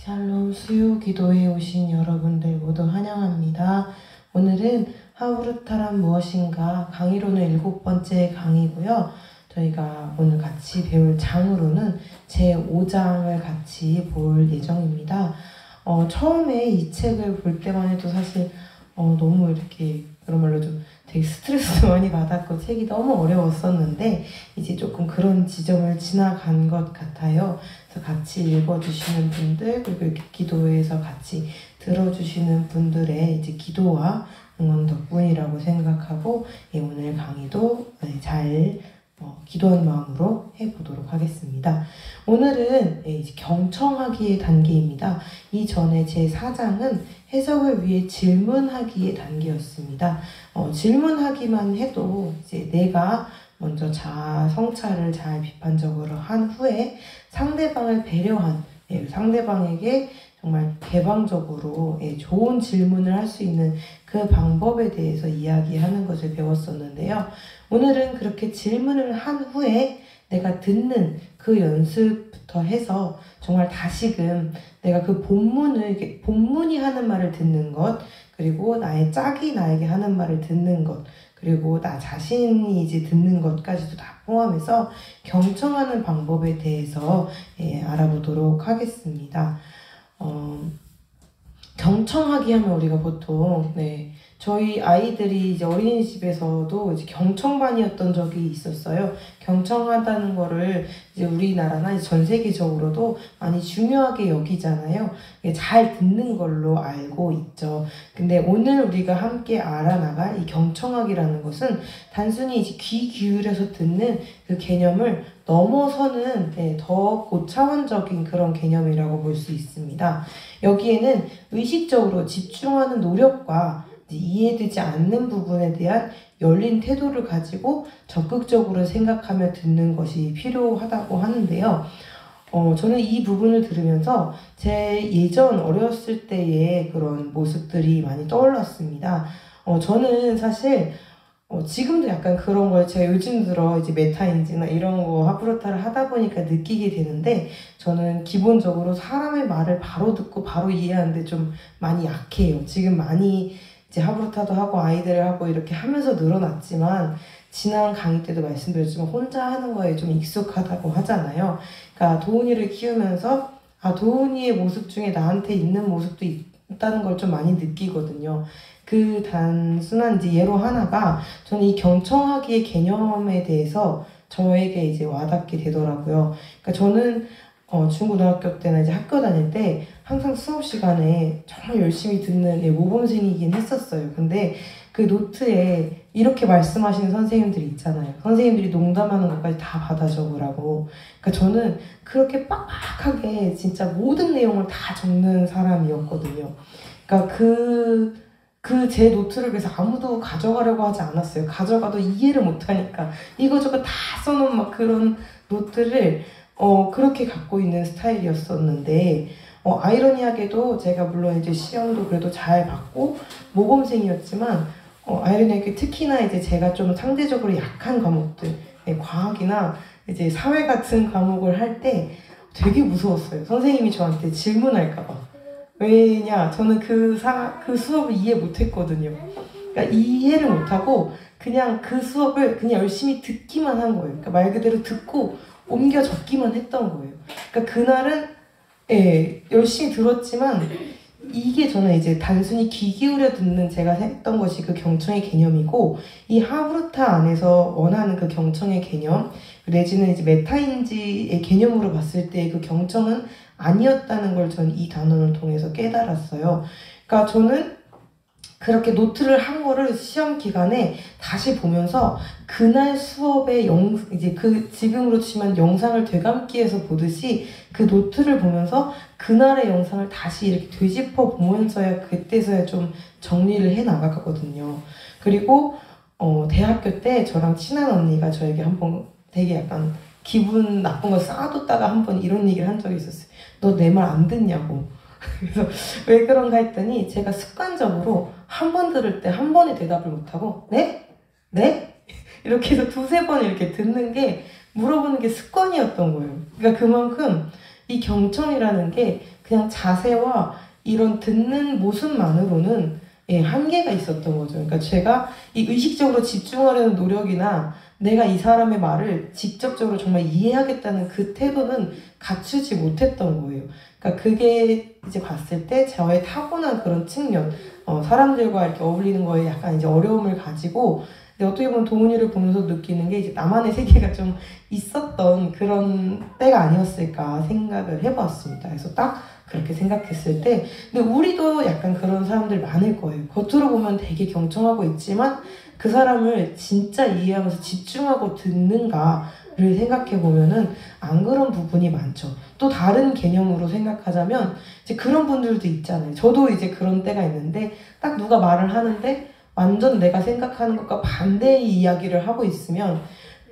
샬롬 수요 기도에 오신 여러분들 모두 환영합니다. 오늘은 하브루타란 무엇인가 강의로는 7번째 강의고요. 저희가 오늘 같이 배울 장으로는 제5장을 같이 볼 예정입니다. 처음에 이 책을 볼 때만 해도 사실 너무 이렇게 그런 말로 좀 되게 스트레스 많이 받았고 책이 너무 어려웠었는데 이제 조금 그런 지점을 지나간 것 같아요. 그래서 같이 읽어주시는 분들 그리고 이렇게 기도회에서 같이 들어주시는 분들의 이제 기도와 응원 덕분이라고 생각하고 오늘 강의도 잘 기도하는 마음으로 해보도록 하겠습니다. 오늘은 이제 경청하기의 단계입니다. 이전에 제4장은 해석을 위해 질문하기의 단계였습니다. 질문하기만 해도 이제 내가 먼저 자아 성찰을 잘 비판적으로 한 후에 상대방을 배려한 상대방에게 정말 개방적으로 좋은 질문을 할 수 있는 그 방법에 대해서 이야기하는 것을 배웠었는데요. 오늘은 그렇게 질문을 한 후에 내가 듣는 그 연습부터 해서 정말 다시금 내가 그 본문이 하는 말을 듣는 것, 그리고 나의 짝이 나에게 하는 말을 듣는 것, 그리고 나 자신이 이제 듣는 것까지도 다 포함해서 경청하는 방법에 대해서 알아보도록 하겠습니다. 경청하기 하면 우리가 보통 저희 아이들이 이제 어린이집에서도 이제 경청반이었던 적이 있었어요. 경청하다는 거를 이제 우리나라나 전 세계적으로도 많이 중요하게 여기잖아요. 잘 듣는 걸로 알고 있죠. 근데 오늘 우리가 함께 알아나갈 이 경청하기라는 것은 단순히 이제 귀 기울여서 듣는 그 개념을 넘어서는 더 고차원적인 그런 개념이라고 볼 수 있습니다. 여기에는 의식적으로 집중하는 노력과 이해되지 않는 부분에 대한 열린 태도를 가지고 적극적으로 생각하며 듣는 것이 필요하다고 하는데요. 저는 이 부분을 들으면서 제 예전 어렸을 때의 그런 모습들이 많이 떠올랐습니다. 저는 사실 지금도 약간 그런 걸 제가 요즘 들어 이제 메타인지나 이런 거 하브루타를 하다 보니까 느끼게 되는데, 저는 기본적으로 사람의 말을 바로 듣고 바로 이해하는데 좀 많이 약해요. 지금 많이 이제 하브루타도 하고 아이들을 하고 이렇게 하면서 늘어났지만, 지난 강의 때도 말씀드렸지만 혼자 하는 거에 좀 익숙하다고 하잖아요. 그러니까 도훈이를 키우면서 도훈이의 모습 중에 나한테 있는 모습도 있다는 걸 좀 많이 느끼거든요. 그 단순한 이제 예로 하나가, 저는 이 경청하기의 개념에 대해서 저에게 이제 와닿게 되더라고요. 그러니까 저는 중고등학교 때나 이제 학교 다닐 때 항상 수업 시간에 정말 열심히 듣는 모범생이긴 했었어요. 근데 그 노트에 이렇게 말씀하시는 선생님들이 있잖아요. 선생님들이 농담하는 것까지 다 받아 적으라고. 그러니까 저는 그렇게 빡빡하게 진짜 모든 내용을 다 적는 사람이었거든요. 그러니까 제 노트를 그래서 아무도 가져가려고 하지 않았어요. 가져가도 이해를 못하니까 이거저거 다 써놓은 막 그런 노트를 그렇게 갖고 있는 스타일이었었는데, 아이러니하게도 제가 물론 이제 시험도 그래도 잘 봤고 모범생이었지만, 아이러니하게 특히나 이제 제가 좀 상대적으로 약한 과목들, 과학이나 이제 사회 같은 과목을 할 때 되게 무서웠어요. 선생님이 저한테 질문할까봐. 왜냐, 저는 그 수업을 이해 못했거든요. 그러니까 이해를 못하고 그냥 그 수업을 그냥 열심히 듣기만 한 거예요. 그러니까 말 그대로 듣고 옮겨 적기만 했던 거예요. 그러니까 그날은 열심히 들었지만, 이게 저는 이제 단순히 귀 기울여 듣는 제가 했던 것이 그 경청의 개념이고, 이 하브루타 안에서 원하는 그 경청의 개념, 내지는 이제 메타인지의 개념으로 봤을 때 그 경청은 아니었다는 걸 전 이 단원을 통해서 깨달았어요. 그러니까 저는 그렇게 노트를 한 거를 시험 기간에 다시 보면서 그날 수업의 이제 지금으로 치면 영상을 되감기해서 보듯이 그 노트를 보면서 그날의 영상을 다시 이렇게 되짚어 보면서야 그때서야 좀 정리를 해 나가거든요. 그리고 대학교 때 저랑 친한 언니가 저에게 한번 되게 약간 기분 나쁜 걸 쌓아뒀다가 한번 이런 얘기를 한 적이 있었어요. 너 내 말 안 듣냐고. 그래서 왜 그런가 했더니, 제가 습관적으로 한 번 들을 때 한 번에 대답을 못하고 네? 네? 이렇게 해서 두세 번 이렇게 듣는 게, 물어보는 게 습관이었던 거예요. 그러니까 그만큼 이 경청이라는 게 그냥 자세와 이런 듣는 모습만으로는 한계가 있었던 거죠. 그러니까 제가 이 의식적으로 집중하려는 노력이나 내가 이 사람의 말을 직접적으로 정말 이해하겠다는 그 태도는 갖추지 못했던 거예요. 그러니까 그게 이제 봤을 때 저의 타고난 그런 측면, 사람들과 이렇게 어울리는 거에 약간 이제 어려움을 가지고, 근데 어떻게 보면 도훈이를 보면서 느끼는 게 이제 나만의 세계가 좀 있었던 그런 때가 아니었을까 생각을 해봤습니다. 그래서 딱 그렇게 생각했을 때, 근데 우리도 약간 그런 사람들 많을 거예요. 겉으로 보면 되게 경청하고 있지만 그 사람을 진짜 이해하면서 집중하고 듣는가를 생각해 보면은 안 그런 부분이 많죠. 또 다른 개념으로 생각하자면 이제 그런 분들도 있잖아요. 저도 이제 그런 때가 있는데 딱 누가 말을 하는데 완전 내가 생각하는 것과 반대의 이야기를 하고 있으면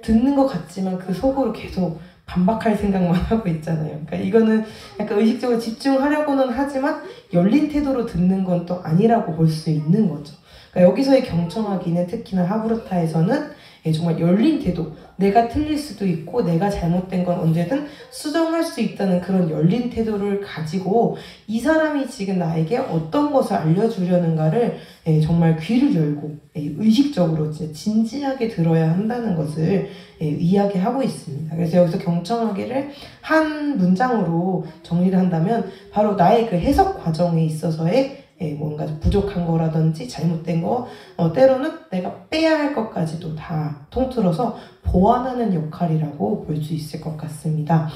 듣는 것 같지만 그 속으로 계속 반박할 생각만 하고 있잖아요. 그러니까 이거는 약간 의식적으로 집중하려고는 하지만 열린 태도로 듣는 건 또 아니라고 볼 수 있는 거죠. 그러니까 여기서의 경청하기는 특히나 하브루타에서는 정말 열린 태도, 내가 틀릴 수도 있고 내가 잘못된 건 언제든 수정할 수 있다는 그런 열린 태도를 가지고 이 사람이 지금 나에게 어떤 것을 알려주려는가를 정말 귀를 열고 의식적으로 진지하게 들어야 한다는 것을 이야기하고 있습니다. 그래서 여기서 경청하기를 한 문장으로 정리를 한다면 바로 나의 그 해석 과정에 있어서의 뭔가 부족한 거라든지 잘못된 거, 때로는 내가 빼야 할 것까지도 다 통틀어서 보완하는 역할이라고 볼 수 있을 것 같습니다.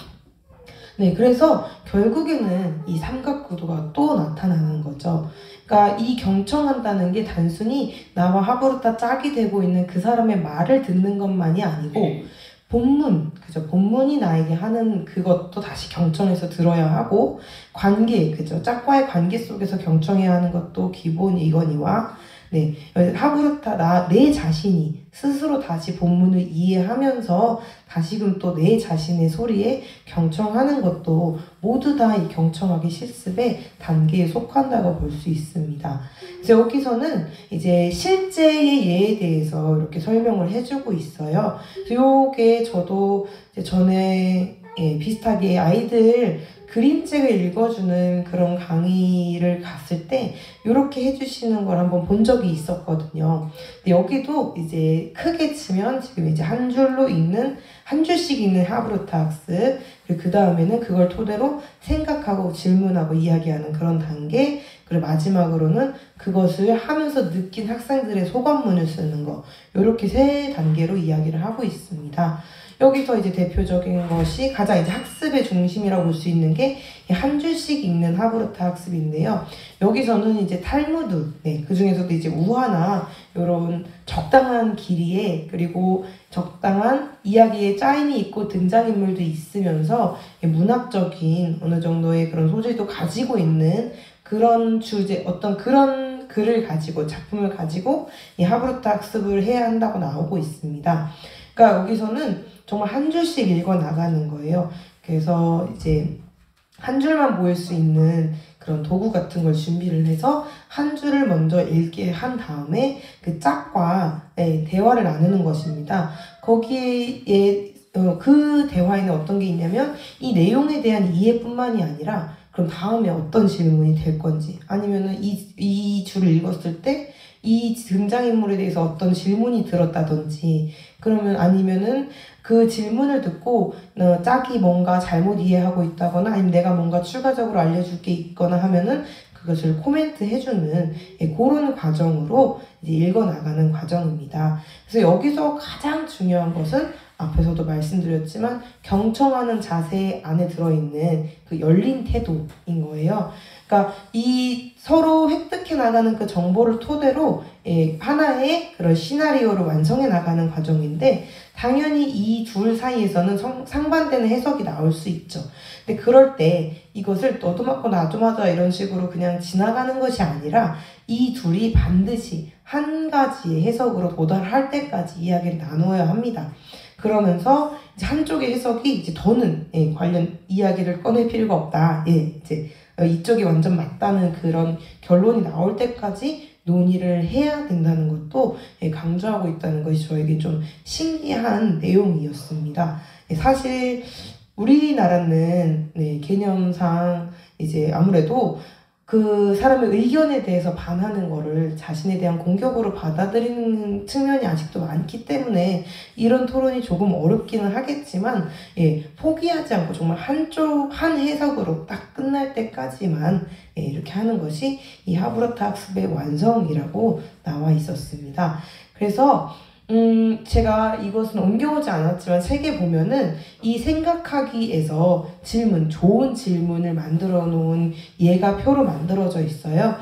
네, 그래서 결국에는 이 삼각구도가 또 나타나는 거죠. 그러니까 이 경청한다는 게 단순히 나와 하브루타 짝이 되고 있는 그 사람의 말을 듣는 것만이 아니고 본문, 그죠? 본문이 나에게 하는 그것도 다시 경청해서 들어야 하고 관계, 그죠? 짝과의 관계 속에서 경청해야 하는 것도 기본이거니와 네, 하브루타 내 자신이 스스로 다시 본문을 이해하면서 다시금 또 내 자신의 소리에 경청하는 것도 모두 다 이 경청하기 실습의 단계에 속한다고 볼 수 있습니다. 그래서 여기서는 이제 실제의 예에 대해서 이렇게 설명을 해주고 있어요. 그래서 요게 저도 이제 전에 비슷하게 아이들 그림책을 읽어주는 그런 강의를 갔을 때 이렇게 해주시는 걸 한번 본 적이 있었거든요. 근데 여기도 이제 크게 치면 지금 이제 한 줄로 읽는, 한 줄씩 읽는 하브루타 학습, 그리고 그 다음에는 그걸 토대로 생각하고 질문하고 이야기하는 그런 단계, 그리고 마지막으로는 그것을 하면서 느낀 학생들의 소감문을 쓰는 거, 이렇게 세 단계로 이야기를 하고 있습니다. 여기서 이제 대표적인 것이 가장 이제 학습의 중심이라고 볼 수 있는 게 한 줄씩 읽는 하브루타 학습인데요. 여기서는 이제 탈무드, 그 중에서도 이제 우화나 이런 적당한 길이에 그리고 적당한 이야기에 짜임이 있고 등장인물도 있으면서 문학적인 어느 정도의 그런 소질도 가지고 있는 그런 주제, 어떤 그런 글을 가지고, 작품을 가지고 이 하브루타 학습을 해야 한다고 나오고 있습니다. 그러니까 여기서는 정말 한 줄씩 읽어 나가는 거예요. 그래서 이제 한 줄만 보일 수 있는 그런 도구 같은 걸 준비를 해서 한 줄을 먼저 읽게 한 다음에 그 짝과 대화를 나누는 것입니다. 거기에 그 대화에는 어떤 게 있냐면 이 내용에 대한 이해뿐만이 아니라 그럼 다음에 어떤 질문이 될 건지, 아니면은 이 줄을 읽었을 때 이 등장인물에 대해서 어떤 질문이 들었다든지, 그러면 아니면은 그 질문을 듣고 짝이 뭔가 잘못 이해하고 있다거나 아니면 내가 뭔가 추가적으로 알려줄 게 있거나 하면은 그것을 코멘트 해주는 그런 과정으로 이제 읽어나가는 과정입니다. 그래서 여기서 가장 중요한 것은 앞에서도 말씀드렸지만 경청하는 자세 안에 들어있는 그 열린 태도인 거예요. 그러니까 이 서로 획득해 나가는 그 정보를 토대로 하나의 그런 시나리오를 완성해 나가는 과정인데, 당연히 이 둘 사이에서는 상반되는 해석이 나올 수 있죠. 근데 그럴 때 이것을 너도 맞고 나도 맞아 이런 식으로 그냥 지나가는 것이 아니라 이 둘이 반드시 한 가지의 해석으로 도달할 때까지 이야기를 나누어야 합니다. 그러면서 이제 한쪽의 해석이 이제 더는 관련 이야기를 꺼낼 필요가 없다. 이제 이쪽이 완전 맞다는 그런 결론이 나올 때까지 논의를 해야 된다는 것도 강조하고 있다는 것이 저에게 좀 신기한 내용이었습니다. 사실 우리나라는 개념상 이제 아무래도 그 사람의 의견에 대해서 반하는 거를 자신에 대한 공격으로 받아들이는 측면이 아직도 많기 때문에 이런 토론이 조금 어렵기는 하겠지만, 포기하지 않고 정말 한 해석으로 딱 끝날 때까지만 이렇게 하는 것이 이 하브라타 학습의 완성이라고 나와 있었습니다. 그래서 제가 이것은 옮겨오지 않았지만 책에 보면은 이 생각하기에서 좋은 질문을 만들어 놓은 예가표로 만들어져 있어요.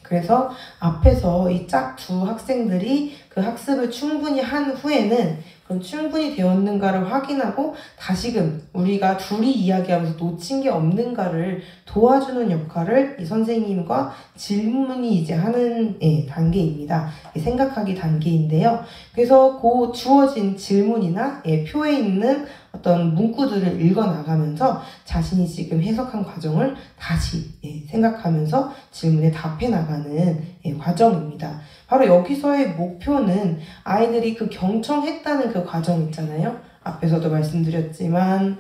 그래서 앞에서 이 짝 두 학생들이 그 학습을 충분히 한 후에는 그럼 충분히 되었는가를 확인하고 다시금 우리가 둘이 이야기하면서 놓친 게 없는가를 도와주는 역할을 이 선생님과 질문이 이제 하는 단계입니다. 생각하기 단계인데요. 그래서 그 주어진 질문이나 표에 있는 어떤 문구들을 읽어나가면서 자신이 지금 해석한 과정을 다시 생각하면서 질문에 답해 나가는 과정입니다. 바로 여기서의 목표는 아이들이 그 경청했다는 그 과정 있잖아요. 앞에서도 말씀드렸지만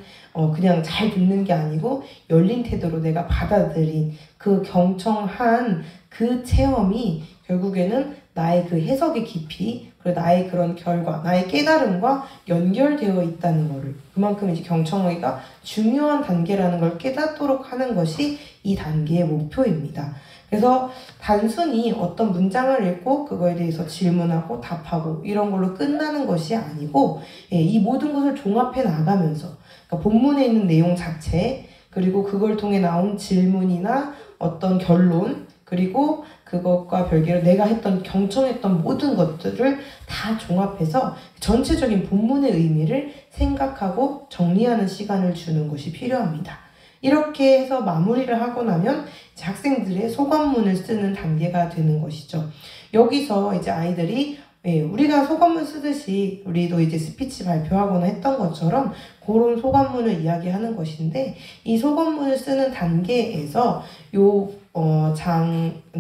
그냥 잘 듣는 게 아니고 열린 태도로 내가 받아들인 그 경청한 그 체험이 결국에는 나의 그 해석의 깊이, 그리고 나의 그런 결과, 나의 깨달음과 연결되어 있다는 거를, 그만큼 이제 경청하기가 중요한 단계라는 걸 깨닫도록 하는 것이 이 단계의 목표입니다. 그래서 단순히 어떤 문장을 읽고 그거에 대해서 질문하고 답하고 이런 걸로 끝나는 것이 아니고, 이 모든 것을 종합해 나가면서, 그러니까 본문에 있는 내용 자체, 그리고 그걸 통해 나온 질문이나 어떤 결론, 그리고 그것과 별개로 내가 경청했던 모든 것들을 다 종합해서 전체적인 본문의 의미를 생각하고 정리하는 시간을 주는 것이 필요합니다. 이렇게 해서 마무리를 하고 나면 이제 학생들의 소감문을 쓰는 단계가 되는 것이죠. 여기서 이제 아이들이 우리가 소감문 쓰듯이 우리도 이제 스피치 발표하거나 했던 것처럼 그런 소감문을 이야기하는 것인데, 이 소감문을 쓰는 단계에서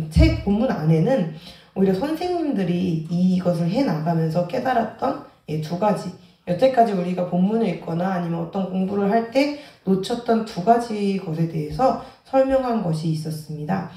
책 본문 안에는 오히려 선생님들이 이것을 해나가면서 깨달았던 두 가지, 여태까지 우리가 본문을 읽거나 아니면 어떤 공부를 할 때 놓쳤던 두 가지 것에 대해서 설명한 것이 있었습니다.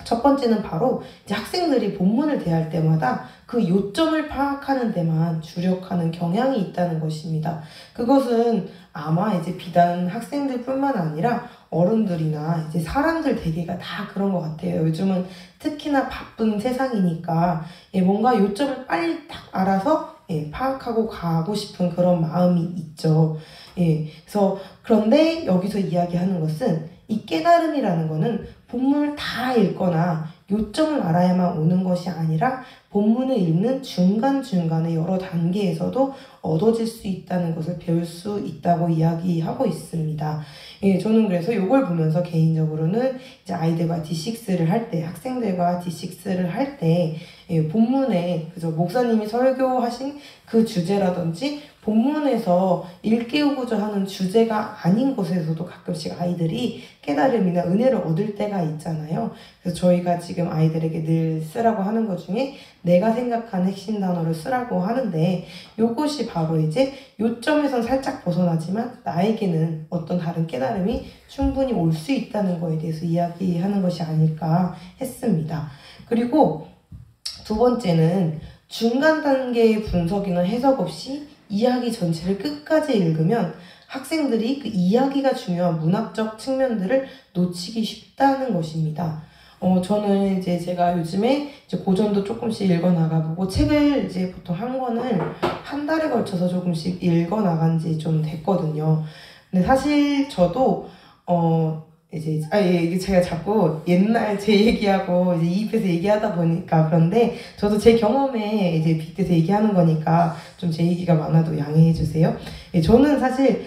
첫 번째는 바로 이제 학생들이 본문을 대할 때마다 그 요점을 파악하는 데만 주력하는 경향이 있다는 것입니다. 그것은 아마 이제 비단 학생들뿐만 아니라 어른들이나 이제 사람들 대개가 다 그런 것 같아요. 요즘은 특히나 바쁜 세상이니까 뭔가 요점을 빨리 딱 알아서 파악하고 가고 싶은 그런 마음이 있죠. 그래서 그런데 여기서 이야기하는 것은 이 깨달음이라는 거는 본문을 다 읽거나 요점을 알아야만 오는 것이 아니라 본문을 읽는 중간중간에 여러 단계에서도 얻어질 수 있다는 것을 배울 수 있다고 이야기하고 있습니다. 저는 그래서 이걸 보면서 개인적으로는 이제 아이들과 D6를 할 때, 학생들과 D6를 할 때 본문에 그저 목사님이 설교하신 그 주제라든지 본문에서 일깨우고자 하는 주제가 아닌 곳에서도 가끔씩 아이들이 깨달음이나 은혜를 얻을 때가 있잖아요. 그래서 저희가 지금 아이들에게 늘 쓰라고 하는 것 중에 내가 생각한 핵심 단어를 쓰라고 하는데, 요것이 바로 이제 요점에선 살짝 벗어나지만 나에게는 어떤 다른 깨달음이 충분히 올 수 있다는 거에 대해서 이야기하는 것이 아닐까 했습니다. 그리고 두 번째는 중간 단계의 분석이나 해석 없이 이야기 전체를 끝까지 읽으면 학생들이 그 이야기가 중요한 문학적 측면들을 놓치기 쉽다는 것입니다. 저는 이제 제가 요즘에 이제 고전도 조금씩 읽어나가보고 책을 이제 보통 한 권을 한 달에 걸쳐서 조금씩 읽어나간 지 좀 됐거든요. 근데 사실 저도 이게 제가 자꾸 옛날 제 얘기하고 이제 이입해서 얘기하다 보니까 그런데, 저도 제 경험에 이제 빗대서 얘기하는 거니까 좀 제 얘기가 많아도 양해해 주세요. 저는 사실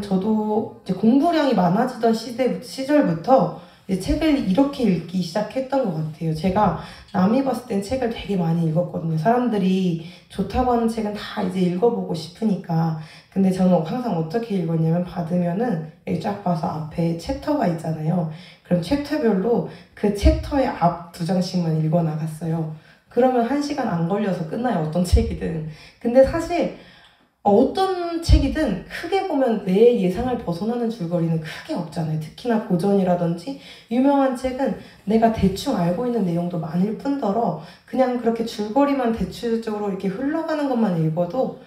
저도 이제 공부량이 많아지던 시절부터 이제 책을 이렇게 읽기 시작했던 것 같아요. 제가 남이 봤을 땐 책을 되게 많이 읽었거든요. 사람들이 좋다고 하는 책은 다 이제 읽어보고 싶으니까. 근데 저는 항상 어떻게 읽었냐면, 받으면은 이렇게 쫙 봐서 앞에 챕터가 있잖아요. 그럼 챕터별로 그 챕터의 앞 2장씩만 읽어나갔어요. 그러면 1시간 안 걸려서 끝나요, 어떤 책이든. 근데 사실 어떤 책이든 크게 보면 내 예상을 벗어나는 줄거리는 크게 없잖아요. 특히나 고전이라든지 유명한 책은 내가 대충 알고 있는 내용도 많을 뿐더러 그냥 그렇게 줄거리만 대체적으로 이렇게 흘러가는 것만 읽어도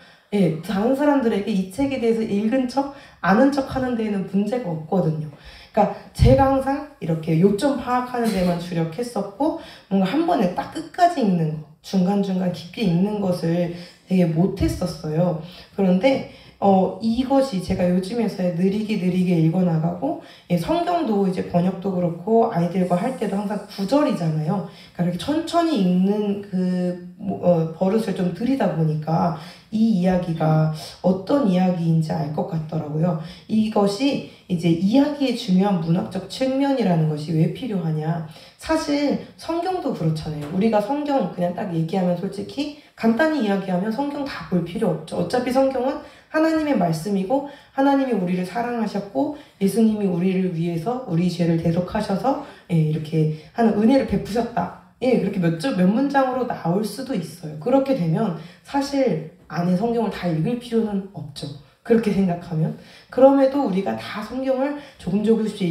다른 사람들에게 이 책에 대해서 읽은 척, 아는 척 하는 데에는 문제가 없거든요. 그러니까 제가 항상 이렇게 요점 파악하는 데만 주력했었고 뭔가 한 번에 딱 끝까지 읽는 거, 중간중간 깊게 읽는 것을 되게 못했었어요. 그런데 이것이 제가 요즘에서야 느리게 읽어나가고 성경도 이제 번역도 그렇고 아이들과 할 때도 항상 구절이잖아요. 그러니까 이렇게 천천히 읽는 버릇을 좀 들이다 보니까 이 이야기가 어떤 이야기인지 알 것 같더라고요. 이것이 이제 이야기의 중요한 문학적 측면이라는 것이 왜 필요하냐. 사실 성경도 그렇잖아요. 우리가 성경 그냥 딱 얘기하면 솔직히 간단히 이야기하면 성경 다 볼 필요 없죠. 어차피 성경은 하나님의 말씀이고 하나님이 우리를 사랑하셨고 예수님이 우리를 위해서 우리 죄를 대속하셔서 이렇게 하는 은혜를 베푸셨다. 그렇게 몇 문장으로 나올 수도 있어요. 그렇게 되면 사실 안에 성경을 다 읽을 필요는 없죠. 그렇게 생각하면. 그럼에도 우리가 다 성경을 조금씩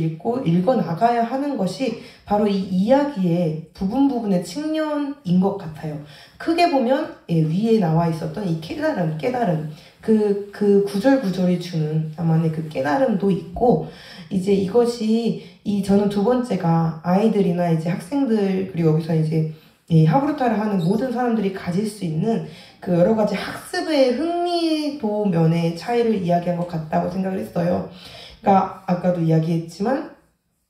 읽어 나가야 하는 것이 바로 이 이야기의 부분의 측면인 것 같아요. 크게 보면 위에 나와 있었던 이 깨달음, 그 구절구절이 주는 나만의 그 깨달음도 있고, 이제 이것이 저는 두 번째가 아이들이나 이제 학생들, 그리고 여기서 이제 하브루타를 하는 모든 사람들이 가질 수 있는 그 여러 가지 학습의 흥미도 면의 차이를 이야기한 것 같다고 생각을 했어요. 그러니까 아까도 이야기했지만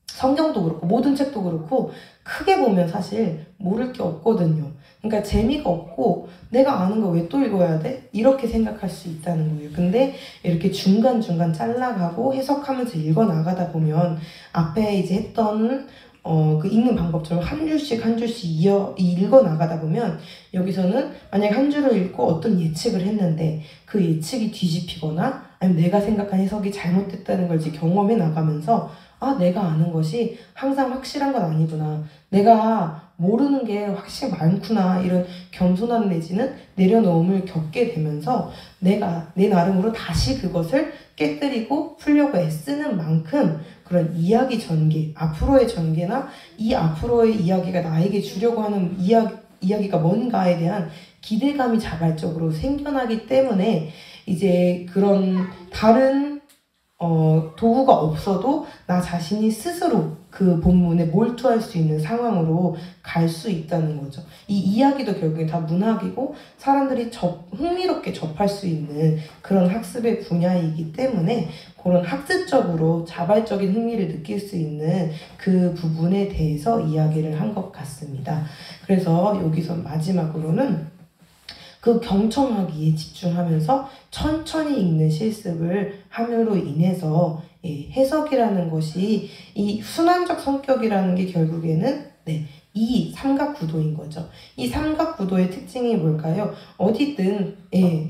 성경도 그렇고 모든 책도 그렇고 크게 보면 사실 모를 게 없거든요. 그러니까 재미가 없고 내가 아는 거 왜 또 읽어야 돼? 이렇게 생각할 수 있다는 거예요. 근데 이렇게 중간중간 잘라가고 해석하면서 읽어나가다 보면 앞에 이제 했던 그 읽는 방법처럼 한 줄씩 읽어 나가다 보면 여기서는 만약 한 줄을 읽고 어떤 예측을 했는데 그 예측이 뒤집히거나 아니면 내가 생각한 해석이 잘못됐다는 걸 이제 경험해 나가면서 내가 아는 것이 항상 확실한 건 아니구나. 내가 모르는 게 확실히 많구나. 이런 겸손한 내지는 내려놓음을 겪게 되면서 내가 내 나름으로 다시 그것을 깨뜨리고 풀려고 애쓰는 만큼 그런 이야기 전개, 앞으로의 전개나 이 앞으로의 이야기가 나에게 주려고 하는 이야기가 뭔가에 대한 기대감이 자발적으로 생겨나기 때문에 이제 그런 다른 도구가 없어도 나 자신이 스스로 그 본문에 몰두할 수 있는 상황으로 갈 수 있다는 거죠. 이 이야기도 결국엔 다 문학이고 사람들이 흥미롭게 접할 수 있는 그런 학습의 분야이기 때문에 그런 학습적으로 자발적인 흥미를 느낄 수 있는 그 부분에 대해서 이야기를 한 것 같습니다. 그래서 여기서 마지막으로는 그 경청하기에 집중하면서 천천히 읽는 실습을 함으로 인해서 해석이라는 것이 이 순환적 성격이라는 게 결국에는 이 삼각구도인 거죠. 이 삼각구도의 특징이 뭘까요? 어디든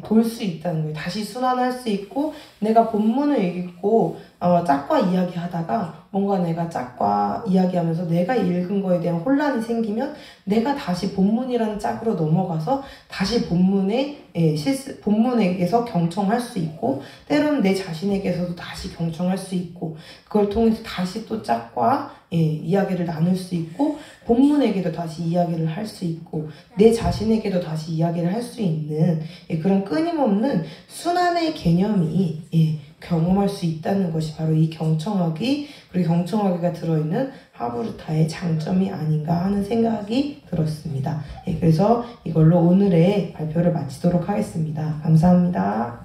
돌 수 있다는 거예요. 다시 순환할 수 있고 내가 본문을 읽고 짝과 이야기하다가 뭔가 내가 짝과 이야기하면서 내가 읽은 거에 대한 혼란이 생기면 내가 다시 본문이라는 짝으로 넘어가서 다시 본문에게서 경청할 수 있고 때로는 내 자신에게서도 다시 경청할 수 있고 그걸 통해서 다시 또 짝과 이야기를 나눌 수 있고 본문에게도 다시 이야기를 할 수 있고 내 자신에게도 다시 이야기를 할 수 있는 그런 끊임없는 순환의 개념이 경험할 수 있다는 것이 바로 이 경청하기 그리고 경청하기가 들어있는 하브루타의 장점이 아닌가 하는 생각이 들었습니다. 그래서 이걸로 오늘의 발표를 마치도록 하겠습니다. 감사합니다.